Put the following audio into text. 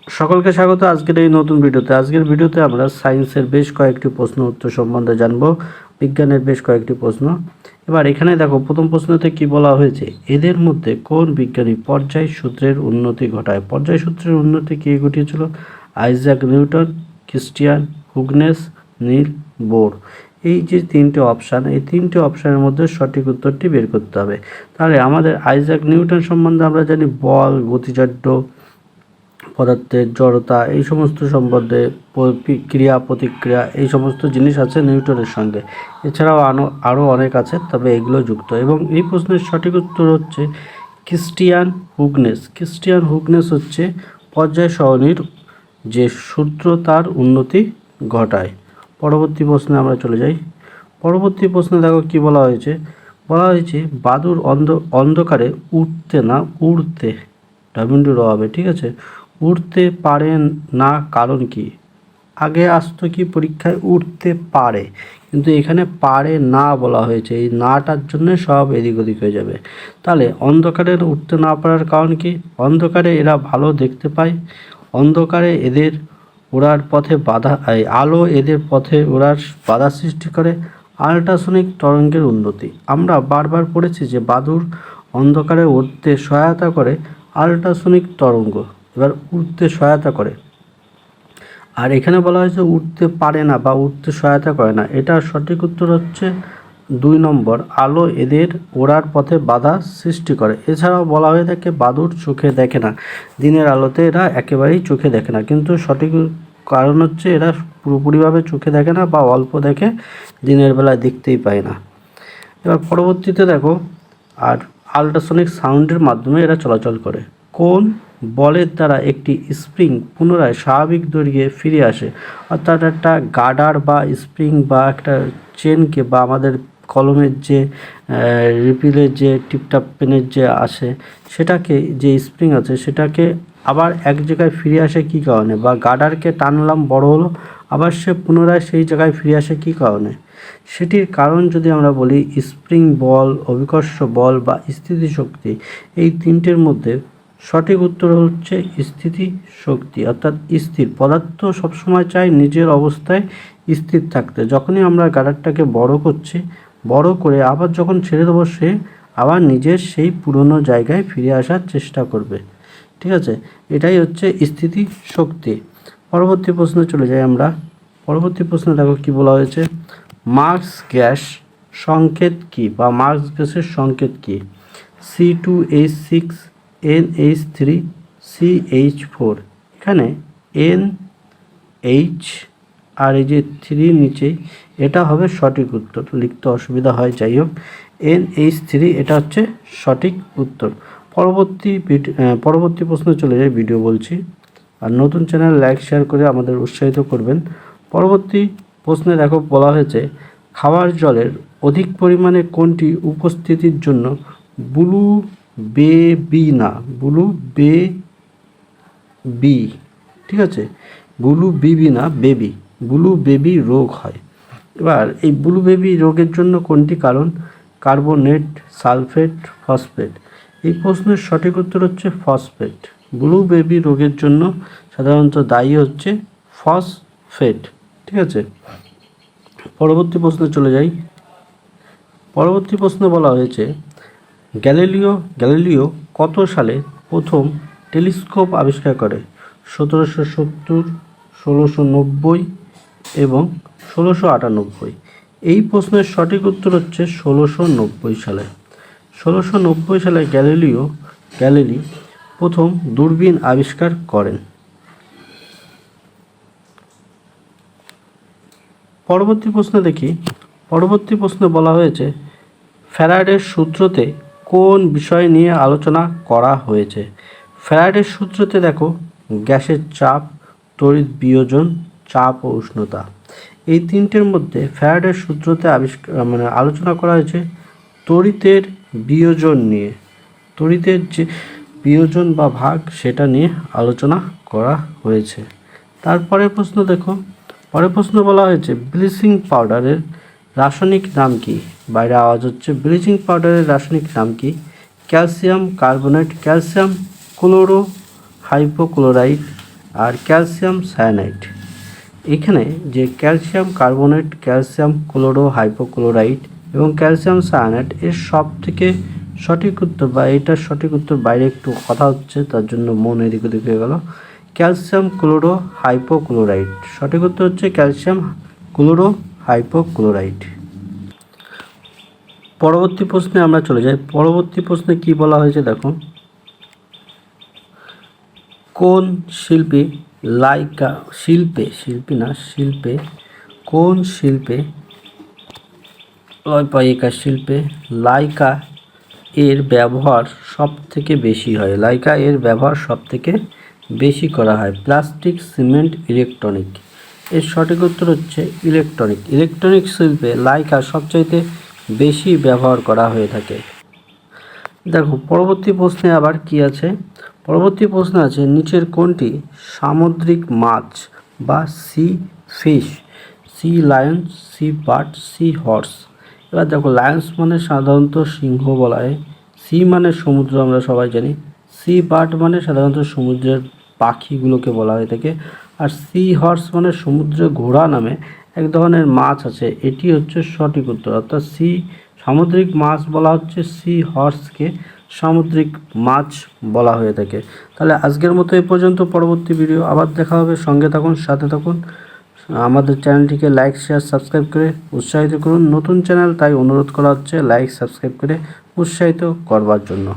সকলকে স্বাগত আজকের এই নতুন ভিডিওতে। আজকের ভিডিওতে আমরা সায়েন্সের বেশ কয়েকটি প্রশ্ন উত্তর সম্বন্ধে জানবো, বিজ্ঞানের বেশ কয়েকটি প্রশ্ন। এবার এখানে দেখো প্রথম প্রশ্নতে কি বলা হয়েছে, এদের মধ্যে কোন বিজ্ঞানী পর্যায় সূত্রের উন্নতি ঘটায়? পর্যায় সূত্রের উন্নতি কে ঘটিয়েছিল? আইজ্যাক নিউটন, ক্রিস্টিয়ান হুগনেস, নীল বোর। এই যে তিনটে অপশান, এই তিনটে অপশানের মধ্যে সঠিক উত্তরটি বের করতে হবে। তাহলে আমাদের আইজ্যাক নিউটন সম্বন্ধে আমরা জানি বল, গতিজাড্য, পদার্থের জড়তা, এই সমস্ত সম্বন্ধে ক্রিয়া প্রতিক্রিয়া এই সমস্ত জিনিস আছে নিউটনের সঙ্গে। এছাড়াও আরও অনেক আছে, তবে এগুলো যুক্ত। এবং এই প্রশ্নের সঠিক উত্তর হচ্ছে ক্রিস্টিয়ান হুগনেস। ক্রিস্টিয়ান হুগনেস হচ্ছে পর্যায় সারণীর যে সূত্র তার উন্নতি ঘটায়। পরবর্তী প্রশ্নে আমরা চলে যাই। পরবর্তী প্রশ্নে দেখো কি বলা হয়েছে। বলা হয়েছে বাদুড় অন্ধকারে উঠতে না উড়তে, ডাব্লিউ হবে, ঠিক আছে, উঠতে পারে না কারণ কি? আগে আসতো কি পরীক্ষায় উঠতে পারে, কিন্তু এখানে পারে না বলা হয়েছে। এই নাটার জন্য সব এদিক ওদিক হয়ে যাবে। তাহলে অন্ধকারে উঠতে না পারার কারণ কি? অন্ধকারে এরা ভালো দেখতে পায়, অন্ধকারে এদের ওড়ার পথে বাধা, আলো এদের পথে ওড়ার বাধা সৃষ্টি করে, আল্ট্রাসনিক তরঙ্গের উন্নতি। আমরা বারবার পড়েছি যে বাদুড় অন্ধকারে উঠতে সহায়তা করে আল্ট্রাসনিক তরঙ্গ, এবার উঠতে সহায়তা করে। আর এখানে বলা হয়েছে উঠতে পারে না বা উঠতে সহায়তা করে না। এটার সঠিক উত্তর হচ্ছে 2 নম্বর, আলো এদের ওড়ার পথে বাধা সৃষ্টি করে। এছাড়াও বলা হয়ে থাকে বাদুড় চোখে দেখে না, দিনের আলোতে এরা একেবারেই চোখে দেখে না, কিন্তু সঠিক কারণ হচ্ছে এরা পুরোপুরিভাবে চোখে দেখে না বা অল্প দেখে, দিনের বেলায় দেখতেই পায় না। এবার পরবর্তীতে দেখো, আর আল্ট্রাসনিক সাউন্ডের মাধ্যমে এরা চলাচল করে। কোন বলের দ্বারা একটি স্প্রিং পুনরায় স্বাভাবিক দৈর্ঘ্যে ফিরে আসে? অর্থাৎ একটা গার্ডার বা স্প্রিং বা একটা চেনকে, বা আমাদের কলমের যে রিপিলের যে টিপটাপ পেনের যে আসে, সেটাকে, যে স্প্রিং আছে সেটাকে আবার এক জায়গায় ফিরে আসে কী কারণে? বা গার্ডারকে টানলাম, বড় হলো, আবার সে পুনরায় সেই জায়গায় ফিরে আসে কী কারণে? সেটির কারণ যদি আমরা বলি স্প্রিং বল, অভিকর্ষ বল বা স্থিতিশক্তি, এই তিনটের মধ্যে সঠিক উত্তর হচ্ছে স্থিতি শক্তি। অর্থাৎ স্থির পদার্থ সবসময় চায় নিজের অবস্থায় স্থির থাকতে। যখনই আমরা গাডারটাকে বড় করছি, বড় করে আবার যখন ছেড়ে দেবো, সে আবার নিজের সেই পুরনো জায়গায় ফিরে আসার চেষ্টা করবে, ঠিক আছে? এটাই হচ্ছে স্থিতি শক্তি। পরবর্তী প্রশ্নে চলে যাই আমরা। পরবর্তী প্রশ্নে দেখো কি বলা হয়েছে, মার্কস গ্যাস সংকেত কি, বা মার্কস গ্যাসের সংকেত কি? C2H6, NH3, CH4। এখানে NH আর এই যে 3 নিচেই, এটা হবে সঠিক উত্তর, লিখতে অসুবিধা হয়, যাই হোক NH3 এটা হচ্ছে সঠিক উত্তর। পরবর্তী প্রশ্নে চলে যাই, ভিডিও বলছি। আর নতুন চ্যানেল লাইক শেয়ার করে আমাদের উৎসাহিত করবেন। পরবর্তী প্রশ্নে দেখো বলা হয়েছে খাওয়ার জলের অধিক পরিমাণে কোনটি উপস্থিতির জন্য ব্লু বেবি, ঠিক আছে, ব্লু বেবি না বেবি, ব্লু বেবি রোগ হয়। এবার এই ব্লু বেবি রোগের জন্য কোনটি কারণ? Carbonate, sulphate, phosphate. এই প্রশ্নের সঠিক উত্তর হচ্ছে ফসফেট। ব্লু বেবি রোগের জন্য সাধারণত দায়ী হচ্ছে ফসফেট, ঠিক আছে। পরবর্তী প্রশ্নে চলে যাই। পরবর্তী প্রশ্নে বলা হয়েছে গ্যালিলিও কত সালে প্রথম টেলিস্কোপ আবিষ্কার করে? 1770, 1690 এবং 1698। এই প্রশ্নের সঠিক উত্তর হচ্ছে 1690 সালে। 1690 সালে গ্যালিলি প্রথম দূরবীন আবিষ্কার করেন। পরবর্তী প্রশ্নে দেখি। পরবর্তী প্রশ্নে বলা হয়েছে ফ্যারাডের সূত্রতে কোন বিষয় নিয়ে আলোচনা করা হয়েছে? ফ্যারাডের সূত্রতে দেখো গ্যাসের চাপ, তড়িৎ বিয়োজন, চাপ ও উষ্ণতা। এই তিনটের মধ্যে ফ্যারাডের সূত্রতে আলোচনা করা হয়েছে তড়িতের বিয়োজন নিয়ে। তড়িতের যে বিয়োজন বা ভাগ, সেটা নিয়ে আলোচনা করা হয়েছে। তারপরের প্রশ্ন দেখো। পরের প্রশ্ন বলা হয়েছে ব্লিচিং পাউডারের রাসায়নিক নাম কি? বাইরে আওয়াজ হচ্ছে। ব্লিচিং পাউডারের রাসায়নিক নাম কি? Calcium carbonate, calcium chloro hypochloride, আর ক্যালসিয়াম সায়ানাইড। এখানে যে calcium carbonate, calcium chloro hypochloride এবং ক্যালসিয়াম সায়ানাইড এর সব থেকে সঠিক উত্তর বা এটার সঠিক উত্তর বাইরে একটু কথা হচ্ছে, তার জন্য মন এদিক ওদিক হয়ে গেল। ক্যালসিয়াম ক্লোরো হাইপোক্লোরাইড, সঠিক উত্তর হচ্ছে ক্যালসিয়াম ক্লোরো হাইপোক্লোরাইড। পরবর্তী প্রশ্নে আমরা চলে যাই। পরবর্তী প্রশ্নে কি বলা হয়েছে দেখো, কোন শিল্পে লাইকা কোন শিল্পে শিল্পে লাইকা এর ব্যবহার সব থেকে বেশি হয়? লাইকা এর ব্যবহার সব থেকে বেশি করা হয়? Plastic, cement, electronic. এর সঠিক উত্তর হচ্ছে ইলেকট্রনিক শিল্পে লাইকা সবচাইতে বেশি ব্যবহার করা হয়ে থাকে। দেখো পরবর্তী প্রশ্নে আবার কি আছে, পরবর্তী প্রশ্ন আছে নিচের কোনটি সামুদ্রিক মাছ বা sea fish? Sea lion, sea bird, sea horse. এবার দেখো লায়ন্স মানে সাধারণত সিংহ বলা হয়, সি মানে সমুদ্র আমরা সবাই জানি, সি বার্ড মানে সাধারণত সমুদ্রের পাখিগুলোকে বলা হয়ে থাকে, আর সি হর্স মানে সমুদ্রে ঘোড়া নামে এক ধরনের মাছ আছে। এটি হচ্ছে সঠিক উত্তর, অর্থাৎ সি সামুদ্রিক মাছ বলা হচ্ছে, সি হর্সকে সামুদ্রিক মাছ বলা হয়ে থাকে। তাহলে আজকের মতো এই পর্যন্ত, পরবর্তী ভিডিও আবার দেখা হবে। সঙ্গে থাকুন, সাথে থাকুন, আমাদের চ্যানেলটিকে লাইক শেয়ার সাবস্ক্রাইব করে উৎসাহিত করুন। নতুন চ্যানেল তাই অনুরোধ করা হচ্ছে লাইক সাবস্ক্রাইব করে উৎসাহিত করবার জন্য।